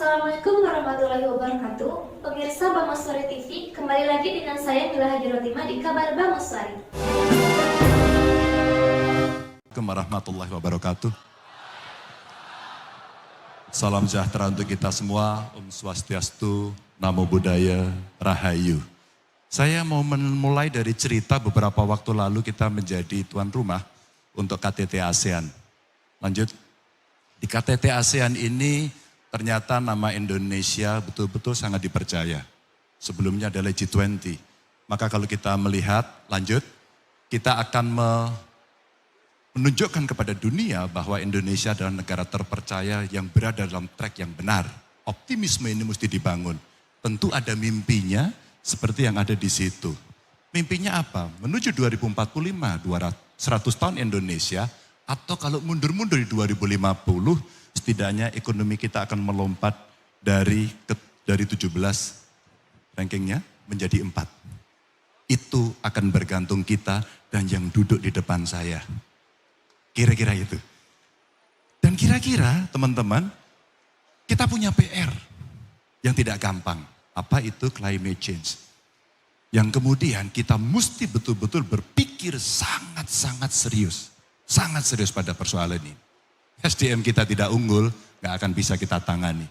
Assalamualaikum warahmatullahi wabarakatuh. Pemirsa Bang Mostari TV, kembali lagi dengan saya Mila Hajirotima di Kabar Bang Mostari. Assalamualaikum warahmatullahi wabarakatuh. Salam sejahtera untuk kita semua. Om Swastiastu, Namo Buddhaya, Rahayu. Saya mau memulai dari cerita beberapa waktu lalu kita menjadi tuan rumah untuk KTT ASEAN. Lanjut. Di KTT ASEAN ini ternyata nama Indonesia betul-betul sangat dipercaya. Sebelumnya adalah G20. Maka kalau kita melihat, lanjut, kita akan menunjukkan kepada dunia bahwa Indonesia adalah negara terpercaya yang berada dalam track yang benar. Optimisme ini mesti dibangun. Tentu ada mimpinya seperti yang ada di situ. Mimpinya apa? Menuju 2045, 100 tahun Indonesia, atau kalau mundur-mundur di 2050, setidaknya ekonomi kita akan melompat dari 17 rankingnya menjadi 4. Itu akan bergantung kita dan yang duduk di depan saya. Kira-kira itu. Dan kira-kira teman-teman, kita punya PR yang tidak gampang. Apa itu climate change? Yang kemudian kita mesti betul-betul berpikir sangat-sangat serius. Sangat serius pada persoalan ini. SDM kita tidak unggul, gak akan bisa kita tangani.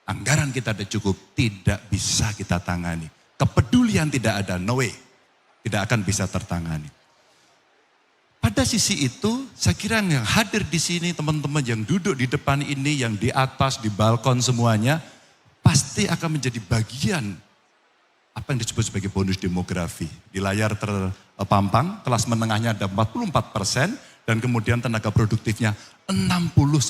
Anggaran kita tidak cukup, tidak bisa kita tangani. Kepedulian tidak ada, no way. Tidak akan bisa tertangani. Pada sisi itu, saya kira yang hadir di sini, teman-teman yang duduk di depan ini, yang di atas, di balkon semuanya, pasti akan menjadi bagian apa yang disebut sebagai bonus demografi. Di layar terpampang, kelas menengahnya ada 44%, dan kemudian tenaga produktifnya 69%.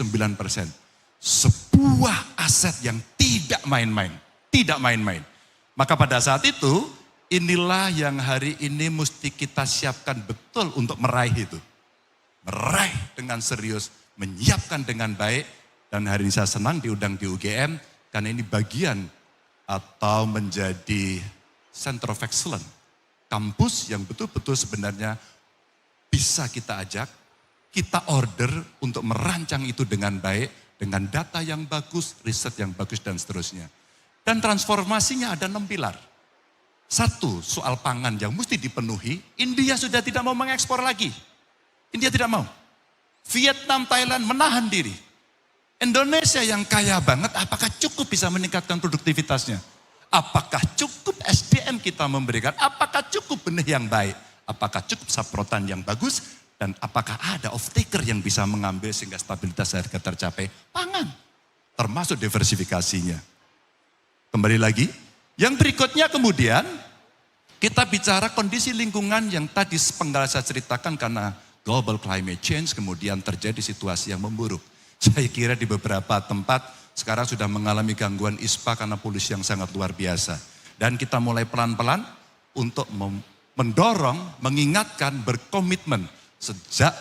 Sebuah aset yang tidak main-main. Tidak main-main. Maka pada saat itu, inilah yang hari ini mesti kita siapkan betul untuk meraih itu. Meraih dengan serius, menyiapkan dengan baik. Dan hari ini saya senang diundang di UGM, karena ini bagian atau menjadi Center of Excellence. Kampus yang betul-betul sebenarnya bisa kita ajak, kita order untuk merancang itu dengan baik, dengan data yang bagus, riset yang bagus dan seterusnya. Dan transformasinya ada 6 pilar. 1, soal pangan yang mesti dipenuhi, India sudah tidak mau mengekspor lagi. India tidak mau. Vietnam, Thailand menahan diri. Indonesia yang kaya banget, apakah cukup bisa meningkatkan produktivitasnya? Apakah cukup SDM kita memberikan? Apakah cukup benih yang baik? Apakah cukup saprotan yang bagus? Dan apakah ada off-taker yang bisa mengambil sehingga stabilitas harga tercapai? Pangan, termasuk diversifikasinya. Kembali lagi, yang berikutnya kemudian kita bicara kondisi lingkungan yang tadi sepenggal saya ceritakan karena global climate change kemudian terjadi situasi yang memburuk. Saya kira di beberapa tempat sekarang sudah mengalami gangguan ISPA karena polusi yang sangat luar biasa. Dan kita mulai pelan-pelan untuk mendorong, mengingatkan, berkomitmen sejak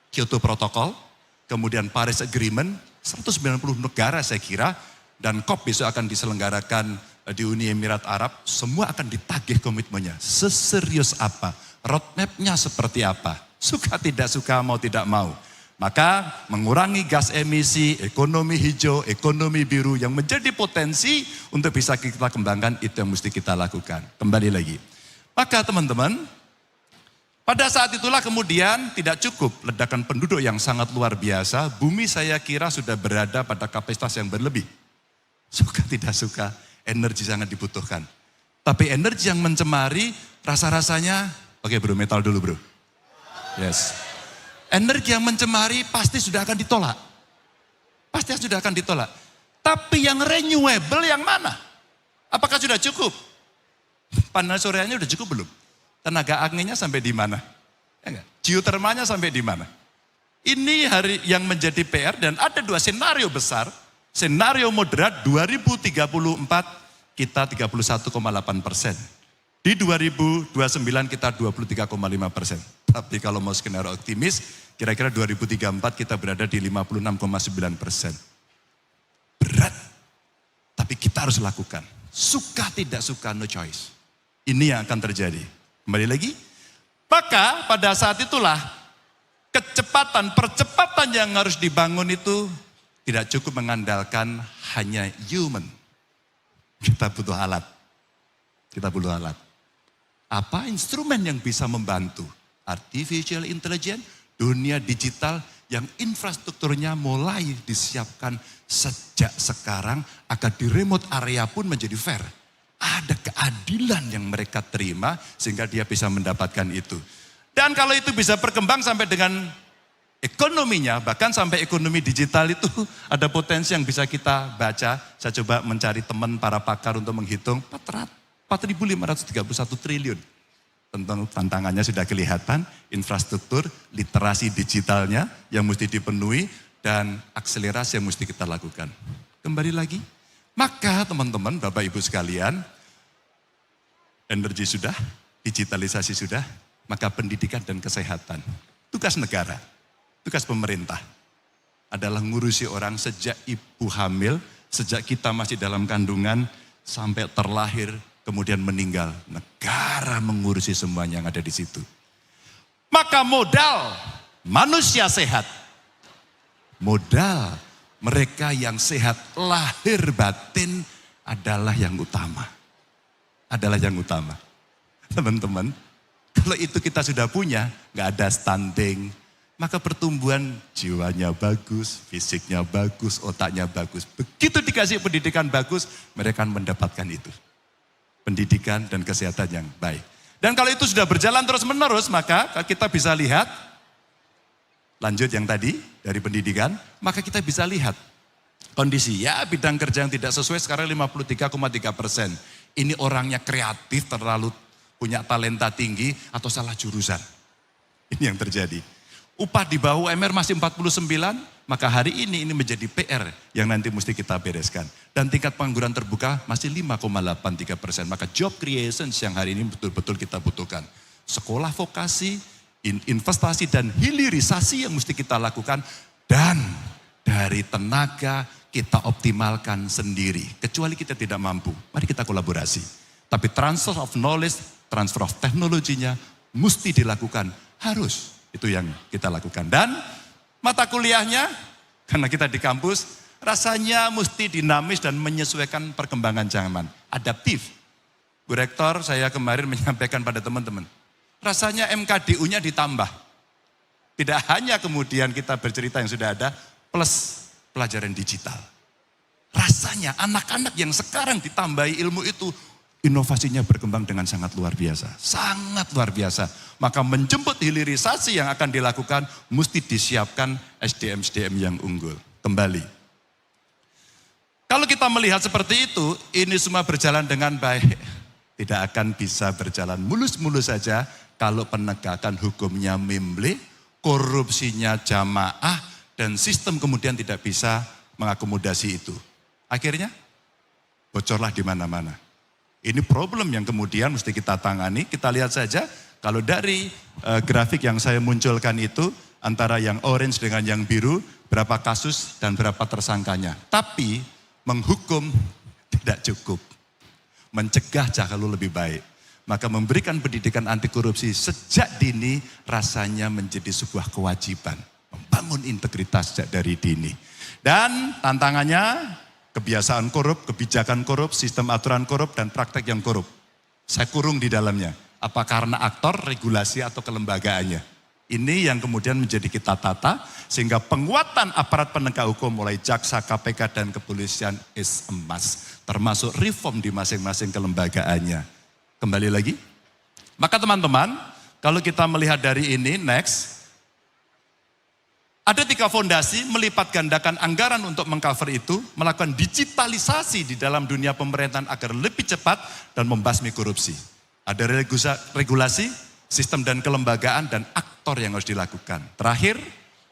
Kyoto Protocol, kemudian Paris Agreement, 190 negara saya kira, dan COP besok akan diselenggarakan di Uni Emirat Arab, semua akan ditagih komitmennya. Seserius apa? Roadmap-nya seperti apa? Suka tidak suka, mau tidak mau. Maka mengurangi gas emisi, ekonomi hijau, ekonomi biru yang menjadi potensi untuk bisa kita kembangkan, itu yang mesti kita lakukan. Kembali lagi. Maka teman-teman, pada saat itulah kemudian tidak cukup ledakan penduduk yang sangat luar biasa, bumi saya kira sudah berada pada kapasitas yang berlebih. Suka tidak suka, energi sangat dibutuhkan. Tapi energi yang mencemari, rasa-rasanya, oke bro, metal dulu bro. Yes. Energi yang mencemari pasti sudah akan ditolak. Pasti sudah akan ditolak. Tapi yang renewable yang mana? Apakah sudah cukup? Panel suryanya sudah cukup belum? Tenaga anginnya sampai di mana? Ya enggak? Geotermanya sampai di mana? Ini hari yang menjadi PR dan ada 2 senario besar. Senario moderat 2034 kita 31,8%. Di 2029 kita 23,5%. Tapi kalau mau skenario optimis, kira-kira 2034 kita berada di 56,9%. Berat, tapi kita harus lakukan. Suka tidak suka, no choice. Ini yang akan terjadi. Kembali lagi, maka pada saat itulah percepatan yang harus dibangun itu tidak cukup mengandalkan hanya human. Kita butuh alat. Kita butuh alat. Apa instrumen yang bisa membantu? Artificial intelligence, dunia digital yang infrastrukturnya mulai disiapkan sejak sekarang agar di remote area pun menjadi fair. Ada keadilan yang mereka terima sehingga dia bisa mendapatkan itu. Dan kalau itu bisa berkembang sampai dengan ekonominya, bahkan sampai ekonomi digital itu ada potensi yang bisa kita baca. Saya coba mencari teman para pakar untuk menghitung 4.531 triliun. Tentang tantangannya sudah kelihatan, infrastruktur, literasi digitalnya yang mesti dipenuhi dan akselerasi yang mesti kita lakukan. Kembali lagi, maka teman-teman, Bapak Ibu sekalian, energi sudah, digitalisasi sudah, maka pendidikan dan kesehatan, tugas negara. Tugas pemerintah adalah ngurusi orang sejak ibu hamil, sejak kita masih dalam kandungan, sampai terlahir, kemudian meninggal. Negara mengurusi semuanya yang ada di situ. Maka modal manusia sehat, modal mereka yang sehat lahir batin adalah yang utama. Adalah yang utama. Teman-teman, kalau itu kita sudah punya, gak ada stunting, maka pertumbuhan jiwanya bagus, fisiknya bagus, otaknya bagus. Begitu dikasih pendidikan bagus, mereka akan mendapatkan itu. Pendidikan dan kesehatan yang baik. Dan kalau itu sudah berjalan terus menerus, maka kita bisa lihat, lanjut yang tadi dari pendidikan, maka kita bisa lihat kondisi ya bidang kerja yang tidak sesuai sekarang 53,3%. Ini orangnya kreatif, terlalu punya talenta tinggi atau salah jurusan. Ini yang terjadi. Upah di bawah UMR masih 49, maka hari ini menjadi PR yang nanti mesti kita bereskan. Dan tingkat pengangguran terbuka masih 5,83%. Maka job creation yang hari ini betul-betul kita butuhkan. Sekolah vokasi, investasi dan hilirisasi yang mesti kita lakukan. Dan dari tenaga kita optimalkan sendiri. Kecuali kita tidak mampu, mari kita kolaborasi. Tapi transfer of knowledge, transfer of teknologinya mesti dilakukan, harus. Itu yang kita lakukan. Dan mata kuliahnya, karena kita di kampus, rasanya mesti dinamis dan menyesuaikan perkembangan zaman. Adaptif. Bu Rektor, saya kemarin menyampaikan pada teman-teman, rasanya MKDU-nya ditambah. Tidak hanya kemudian kita bercerita yang sudah ada, plus pelajaran digital. Rasanya anak-anak yang sekarang ditambahi ilmu itu, inovasinya berkembang dengan sangat luar biasa. Sangat luar biasa. Maka menjemput hilirisasi yang akan dilakukan, mesti disiapkan SDM-SDM yang unggul. Kembali. Kalau kita melihat seperti itu, ini semua berjalan dengan baik. Tidak akan bisa berjalan mulus-mulus saja kalau penegakan hukumnya mimble, korupsinya jamaah, dan sistem kemudian tidak bisa mengakomodasi itu. Akhirnya, bocorlah di mana-mana. Ini problem yang kemudian mesti kita tangani. Kita lihat saja kalau dari grafik yang saya munculkan itu antara yang orange dengan yang biru berapa kasus dan berapa tersangkanya. Tapi menghukum tidak cukup. Mencegah jauh lebih baik. Maka memberikan pendidikan anti korupsi sejak dini rasanya menjadi sebuah kewajiban. Membangun integritas sejak dari dini. Dan tantangannya kebiasaan korup, kebijakan korup, sistem aturan korup, dan praktek yang korup. Saya kurung di dalamnya. Apa karena aktor, regulasi, atau kelembagaannya. Ini yang kemudian menjadi kita tata, sehingga penguatan aparat penegak hukum mulai jaksa, KPK, dan kepolisian is a must. Termasuk reform di masing-masing kelembagaannya. Kembali lagi. Maka teman-teman, kalau kita melihat dari ini, next. Ada 3 fondasi melipat gandakan anggaran untuk mengcover itu, melakukan digitalisasi di dalam dunia pemerintahan agar lebih cepat dan membasmi korupsi. Ada regulasi, sistem dan kelembagaan, dan aktor yang harus dilakukan. Terakhir,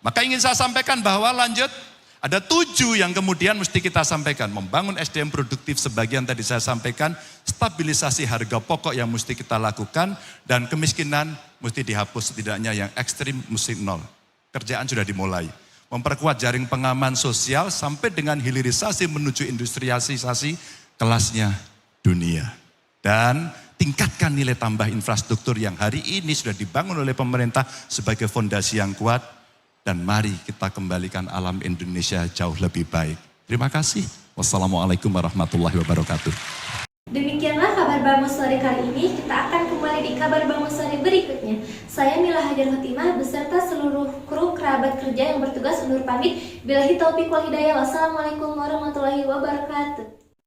maka ingin saya sampaikan bahwa lanjut, ada 7 yang kemudian mesti kita sampaikan. Membangun SDM produktif sebagian tadi saya sampaikan, stabilisasi harga pokok yang mesti kita lakukan, dan kemiskinan mesti dihapus setidaknya yang ekstrim mesti nol. Kerjaan sudah dimulai. Memperkuat jaring pengaman sosial sampai dengan hilirisasi menuju industrialisasi kelasnya dunia. Dan tingkatkan nilai tambah infrastruktur yang hari ini sudah dibangun oleh pemerintah sebagai fondasi yang kuat. dan mari kita kembalikan alam Indonesia jauh lebih baik. Terima kasih. Wassalamualaikum warahmatullahi wabarakatuh. Demikianlah kabar Bangun Sore kali ini. Kita akan kembali di kabar Bangun Sore berikutnya. Saya Mila Hajar Khotimah beserta seluruh kru kerabat kerja yang bertugas undur pamit. Billahi taufiq wal hidayah. Wassalamualaikum warahmatullahi wabarakatuh.